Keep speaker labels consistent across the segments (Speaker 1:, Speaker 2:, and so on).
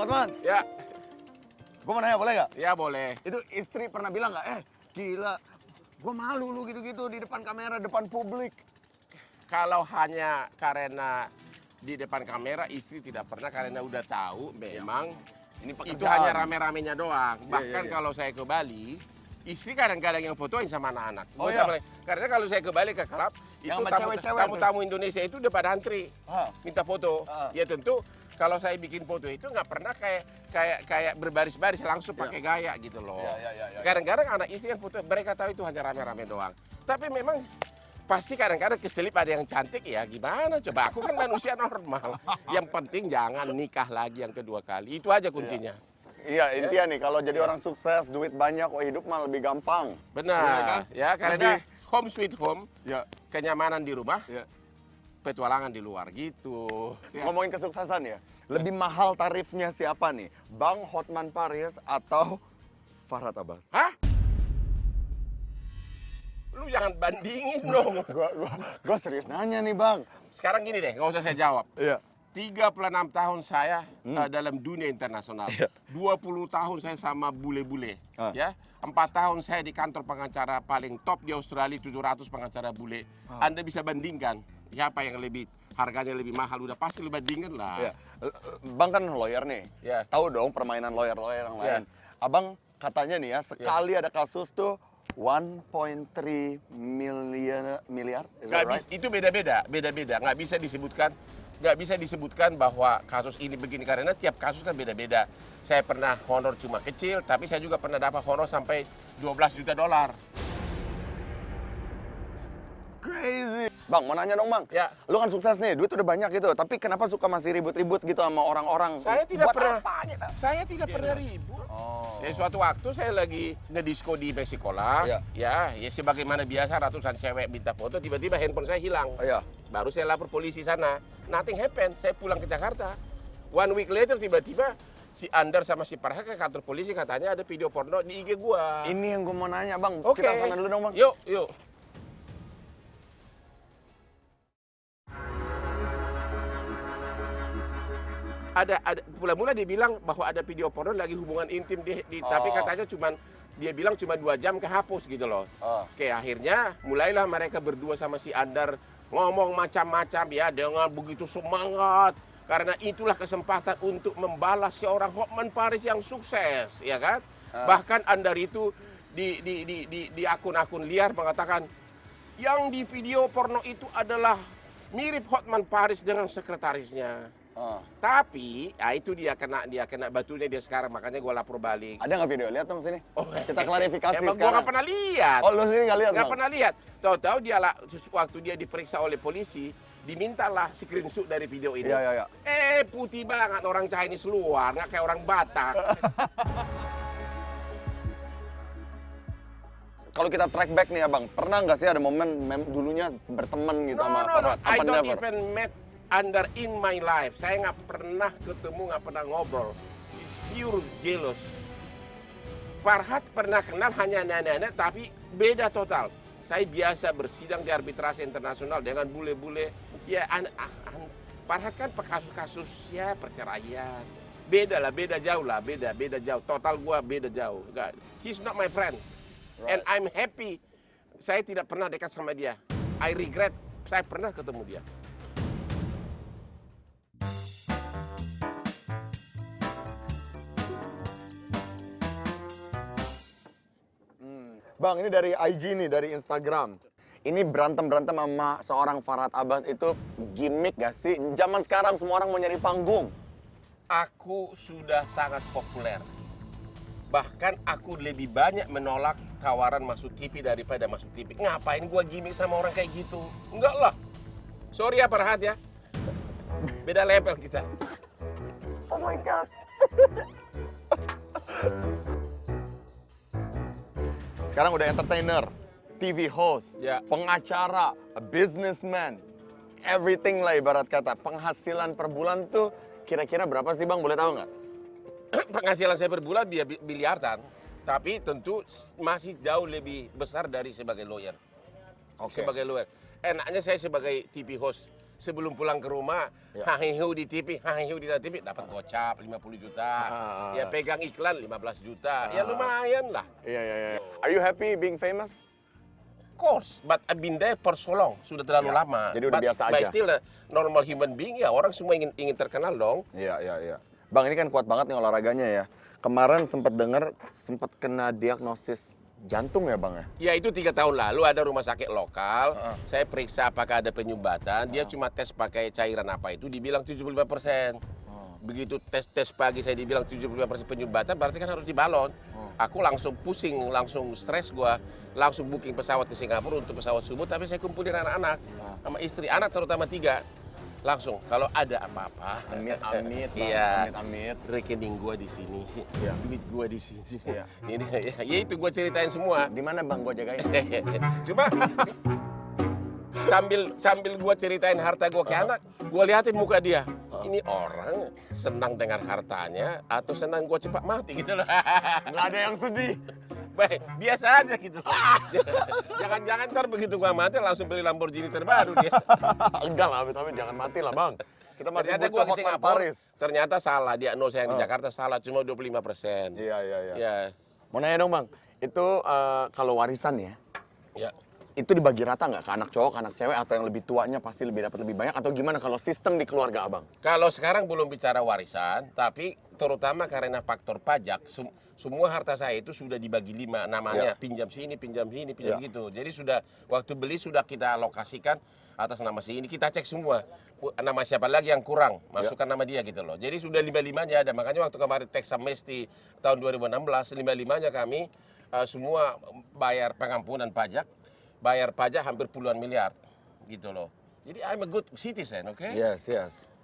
Speaker 1: Hotman,
Speaker 2: Ya,
Speaker 1: gue mau nanya boleh nggak?
Speaker 2: ya boleh.
Speaker 1: Itu istri pernah bilang nggak, gila, gue malu lu gitu-gitu di depan kamera, depan publik.
Speaker 2: Kalau hanya karena di depan kamera, istri tidak pernah karena udah tahu memang
Speaker 1: Ini
Speaker 2: itu
Speaker 1: pekerjaan.
Speaker 2: hanya rame-ramenya doang.
Speaker 1: Iya,
Speaker 2: Bahkan
Speaker 1: iya.
Speaker 2: kalau saya ke Bali, istri kadang-kadang yang fotoin sama anak-anak.
Speaker 1: Oh,
Speaker 2: Gua
Speaker 1: iya?
Speaker 2: sama- Karena kalau saya ke Bali ke klub, itu
Speaker 1: Yang sama cewek-cewek
Speaker 2: tamu-tamu Indonesia itu udah pada antri
Speaker 1: Ah.
Speaker 2: minta foto.
Speaker 1: Ah.
Speaker 2: Ya tentu kalau saya bikin foto itu nggak pernah kayak berbaris-baris langsung pakai gaya gitu loh.
Speaker 1: Iya.
Speaker 2: Kadang-kadang anak istri yang foto mereka tahu itu hanya rame-rame doang. Tapi memang pasti kadang-kadang keselip ada yang cantik ya gimana coba aku kan manusia normal. Yang penting jangan nikah lagi yang kedua kali. Itu aja kuncinya.
Speaker 1: Iya, intinya nih, kalau jadi orang sukses, duit banyak, hidup mah lebih gampang.
Speaker 2: Benar.
Speaker 1: Iya kan?
Speaker 2: Ya karena home sweet home,
Speaker 1: Ya,
Speaker 2: kenyamanan di rumah,
Speaker 1: ya.
Speaker 2: petualangan di luar gitu. Ya.
Speaker 1: Ngomongin kesuksesan ya, lebih mahal tarifnya siapa nih? Bang Hotman Paris atau Farhad Abbas?
Speaker 2: Hah? Lu jangan bandingin dong.
Speaker 1: Gua serius nanya nih, Bang.
Speaker 2: Sekarang gini deh, nggak usah saya jawab.
Speaker 1: Iya.
Speaker 2: 36 tahun saya dalam dunia internasional. 20 tahun saya sama bule-bule.
Speaker 1: Ah.
Speaker 2: Ya, 4 tahun saya di kantor pengacara paling top di Australia, 700 pengacara bule. Anda bisa bandingkan siapa yang lebih harganya lebih mahal, udah pasti lu bandingkan lah.
Speaker 1: Iya. Bang kan lawyer nih.
Speaker 2: Ya.
Speaker 1: Tahu dong permainan lawyer-lawyer yang lain.
Speaker 2: Ya.
Speaker 1: Abang katanya nih ya, sekali ada kasus tuh 1.3 miliar, is that right?
Speaker 2: Itu beda-beda, nggak bisa disebutkan bahwa kasus ini begini karena tiap kasus kan beda-beda. Saya pernah honor cuma kecil, tapi saya juga pernah dapat honor sampai $12 juta.
Speaker 1: Crazy. Bang, mau nanya dong, Bang.
Speaker 2: Ya.
Speaker 1: Lu kan sukses nih, duit udah banyak gitu, tapi kenapa suka masih ribut-ribut gitu sama orang-orang?
Speaker 2: Saya tidak
Speaker 1: Buat
Speaker 2: pernah,
Speaker 1: apa gitu?
Speaker 2: saya tidak pernah ribut.
Speaker 1: Oh.
Speaker 2: Ya, suatu waktu saya lagi ngedisco di Meksikola, ya sebagaimana biasa ratusan cewek minta foto, tiba-tiba handphone saya hilang.
Speaker 1: Oh, iya.
Speaker 2: Baru saya lapor polisi sana, nothing happen, saya pulang ke Jakarta. 1 week later tiba-tiba si Andar sama si Farhad ke kantor polisi katanya ada video porno di IG gua.
Speaker 1: Ini yang gue mau nanya, Bang.
Speaker 2: Oke.
Speaker 1: Kita sana dulu dong, Bang.
Speaker 2: Yuk. Ada mula-mula dia bilang bahwa ada video porno lagi hubungan intim tapi katanya dia bilang cuma 2 jam kehapus gitu loh. Oke, akhirnya mulailah mereka berdua sama si Andar ngomong macam-macam ya dengan begitu semangat karena itulah kesempatan untuk membalas seorang Hotman Paris yang sukses, ya kan? Bahkan Andar itu di akun-akun liar mengatakan yang di video porno itu adalah mirip Hotman Paris dengan sekretarisnya. Tapi, ya itu dia kena batunya dia sekarang, makanya gue lapor balik.
Speaker 1: Ada nggak video? Lihat dong sini. Kita klarifikasi
Speaker 2: Emang gue
Speaker 1: sekarang.
Speaker 2: nggak pernah lihat.
Speaker 1: Oh, lu sendiri nggak lihat,
Speaker 2: Nggak
Speaker 1: Bang?
Speaker 2: pernah lihat. Tahu-tahu dia waktu dia diperiksa oleh polisi, dimintalah screenshot dari video ini.
Speaker 1: Iya.
Speaker 2: Putih banget orang Chinese luar, nggak kayak orang Batak.
Speaker 1: Kalau kita track back nih ya, Bang, pernah nggak sih ada momen dulunya berteman gitu sama Farhad?
Speaker 2: I
Speaker 1: Apa
Speaker 2: don't
Speaker 1: never?
Speaker 2: even met Andar in my life. Saya nggak pernah ketemu, nggak pernah ngobrol. It's pure jealous. Farhad pernah kenal hanya nenek-nenek, tapi beda total. Saya biasa bersidang di arbitrase internasional dengan bule-bule. Ya, Farhad kan kasus-kasus ya perceraian. Beda jauh lah, beda jauh. Total gua beda jauh. Enggak. He's not my friend. And I'm happy. Saya tidak pernah dekat sama dia. I regret. Saya pernah ketemu dia.
Speaker 1: Bang, ini dari IG nih, dari Instagram. Ini berantem-berantem sama seorang Farhad Abbas itu gimmick gak sih? Zaman sekarang semua orang mau nyari panggung.
Speaker 2: Aku sudah sangat populer. Bahkan aku lebih banyak menolak tawaran masuk TV daripada masuk TV. Ngapain gua gimmick sama orang kayak gitu? Enggak lah. Sorry ya Farhad ya. Beda level kita.
Speaker 1: Oh my God. Sekarang udah entertainer, TV host,
Speaker 2: Ya.
Speaker 1: pengacara, a businessman, everything lah ibarat kata. Penghasilan per bulan tuh kira-kira berapa sih, Bang? Boleh tahu nggak?
Speaker 2: Penghasilan saya per bulan miliaran. Tapi tentu masih jauh lebih besar dari sebagai lawyer.
Speaker 1: Oke.
Speaker 2: Sebagai lawyer. Enaknya saya sebagai TV host. sebelum pulang ke rumah, hahihu di TV, hahihu di TV, dapat gocap 50 juta. Ya pegang iklan 15 juta. Ya lumayan lah.
Speaker 1: Iya. Are you happy being famous?
Speaker 2: Of course, but I've been there for so long, sudah terlalu lama.
Speaker 1: Jadi udah biasa aja.
Speaker 2: But still a normal human being, ya orang semua ingin terkenal dong.
Speaker 1: Iya. Bang, ini kan kuat banget nih olahraganya ya. Kemarin sempat kena diagnosis jantung ya Bang ya?
Speaker 2: Ya itu 3 tahun lalu ada rumah sakit lokal, saya periksa apakah ada penyumbatan, dia cuma tes pakai cairan apa itu, dibilang 75%. Begitu tes pagi saya dibilang 75% penyumbatan, berarti kan harus dibalon. Aku langsung pusing, langsung stres gua, langsung booking pesawat ke Singapura untuk pesawat subuh, tapi saya kumpulin anak-anak sama istri, anak terutama 3. Langsung kalau ada apa-apa,
Speaker 1: Amit,
Speaker 2: iya,
Speaker 1: amit.
Speaker 2: rekening gua di sini, duit gua di sini.
Speaker 1: Iya.
Speaker 2: Ini ya itu gua ceritain semua.
Speaker 1: Di mana Bang gua jagain?
Speaker 2: Cuma sambil gua ceritain harta gua ke anak, gua liatin muka dia. Ini orang senang dengan hartanya atau senang gua cepat mati gitu loh.
Speaker 1: Nggak ada yang sedih.
Speaker 2: Baik, biasa aja gitu loh. Jangan-jangan ntar begitu gua mati langsung beli Lamborghini terbaru dia.
Speaker 1: Enggak lah, amit jangan mati lah Bang. Kita masih
Speaker 2: Ternyata
Speaker 1: butuh
Speaker 2: gua ke
Speaker 1: Hotman
Speaker 2: Singapura,
Speaker 1: Paris.
Speaker 2: ternyata salah diagnosa yang di Jakarta salah, cuma 25%.
Speaker 1: Iya.
Speaker 2: Ya.
Speaker 1: Mau nanya dong Bang, itu kalau warisan ya,
Speaker 2: Ya.
Speaker 1: itu dibagi rata nggak ke anak cowok, ke anak cewek, atau yang lebih tuanya pasti dapat lebih banyak, atau gimana kalau sistem di keluarga Abang?
Speaker 2: Kalau sekarang belum bicara warisan, tapi terutama karena faktor pajak, semua harta saya itu sudah dibagi 5 namanya, pinjam sini, pinjam gitu. Jadi sudah waktu beli sudah kita alokasikan atas nama sini, kita cek semua nama siapa lagi yang kurang, masukkan nama dia gitu loh. Jadi sudah 5-5-nya ada. Makanya waktu kemarin tax amnesty tahun 2016, 5-5-nya kami semua bayar pengampunan pajak. Bayar pajak hampir puluhan miliar gitu loh. Jadi I'm a good citizen, oke?
Speaker 1: Yes.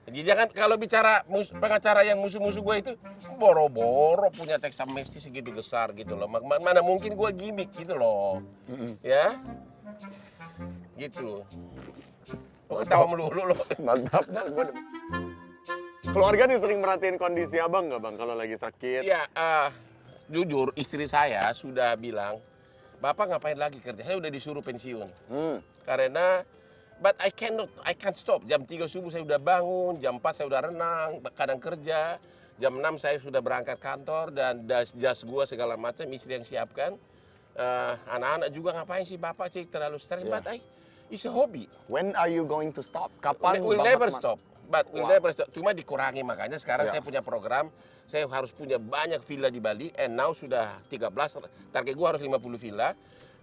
Speaker 2: Jadi jangan kalau bicara pengacara yang musuh-musuh gue itu boro-boro punya teks amnesti segitu besar gitu loh. Mana mungkin gue gimmick gitu loh. Ya? Gitu. Oh, ketawa melulu loh.
Speaker 1: Mantap Bang. Keluarga nih sering merhatiin kondisi Abang nggak Bang kalau lagi sakit?
Speaker 2: Ya, jujur istri saya sudah bilang, Bapak ngapain lagi kerja? Saya udah disuruh pensiun. Karena but I can't stop. Jam 3 subuh saya udah bangun, jam 4 saya udah renang, kadang kerja. Jam 6 saya sudah berangkat kantor dan jas gua segala macam istri yang siapkan. Anak-anak juga ngapain sih Bapak sih terlalu stres? But it's a hobby.
Speaker 1: When are you going to stop? Kapan?
Speaker 2: We'll
Speaker 1: Bapak
Speaker 2: never stop. But we'll never stop. Cuma dikurangi, makanya sekarang saya punya program. Saya harus punya banyak villa di Bali, and now sudah 13. Target gua harus 50 villa.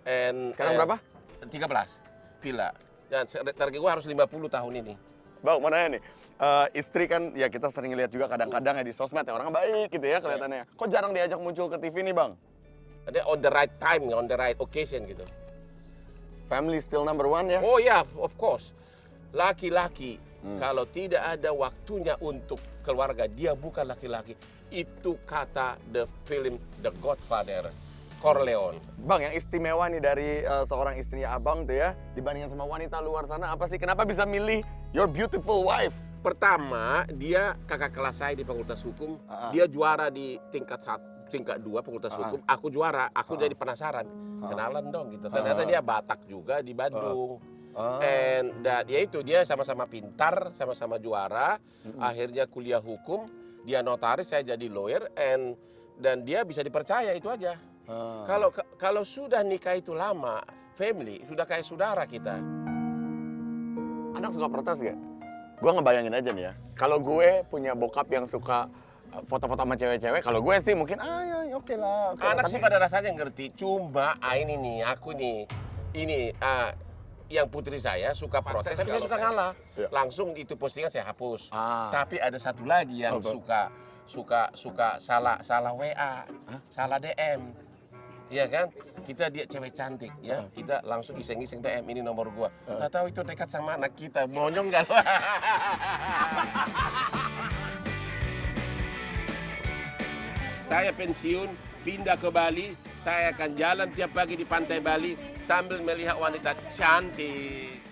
Speaker 1: Sekarang berapa?
Speaker 2: 13 villa. Dan target gua harus 50 tahun ini.
Speaker 1: Bang, mau nanya nih. Istri kan, ya kita sering lihat juga kadang-kadang ya di sosmed ya, orang baik gitu ya kelihatannya. Kok jarang diajak muncul ke TV nih Bang?
Speaker 2: Ada on the right time, on the right occasion gitu.
Speaker 1: Family still number one ya?
Speaker 2: Oh ya, of course. Laki-laki kalau tidak ada waktunya untuk keluarga, dia bukan laki-laki. Itu kata the film The Godfather, Corleone.
Speaker 1: Bang, yang istimewa nih dari seorang istrinya Abang tuh ya, dibandingkan sama wanita luar sana, apa sih? Kenapa bisa milih your beautiful wife?
Speaker 2: Pertama, dia kakak kelas saya di Fakultas Hukum. Dia juara di tingkat 2 Fakultas Hukum. Aku juara, aku jadi penasaran. Kenalan dong gitu. Ternyata dia Batak juga di Bandung. Dan ya itu, dia sama-sama pintar, sama-sama juara. Akhirnya kuliah hukum, dia notaris, saya jadi lawyer. Dan dia bisa dipercaya, itu aja. Kalau sudah nikah itu lama, family, sudah kayak saudara kita.
Speaker 1: Anak suka protes gak? Gue ngebayangin aja nih ya. Kalau gue punya bokap yang suka foto-foto sama cewek-cewek, kalau gue sih mungkin ya oke lah.
Speaker 2: Anak sih pada rasanya ngerti. Cuma ini nih, aku nih, ini yang putri saya suka protes, tapi saya suka ngalah. Langsung itu postingan saya hapus. Tapi ada satu lagi yang suka salah WA, salah DM. Iya kan? Dia cewek cantik ya. Kita langsung iseng-iseng DM, ini nomor gua. Tak tahu itu dekat sama anak kita. Monyong enggak? Saya pensiun, pindah ke Bali. Saya akan jalan tiap pagi di pantai Bali sambil melihat wanita cantik.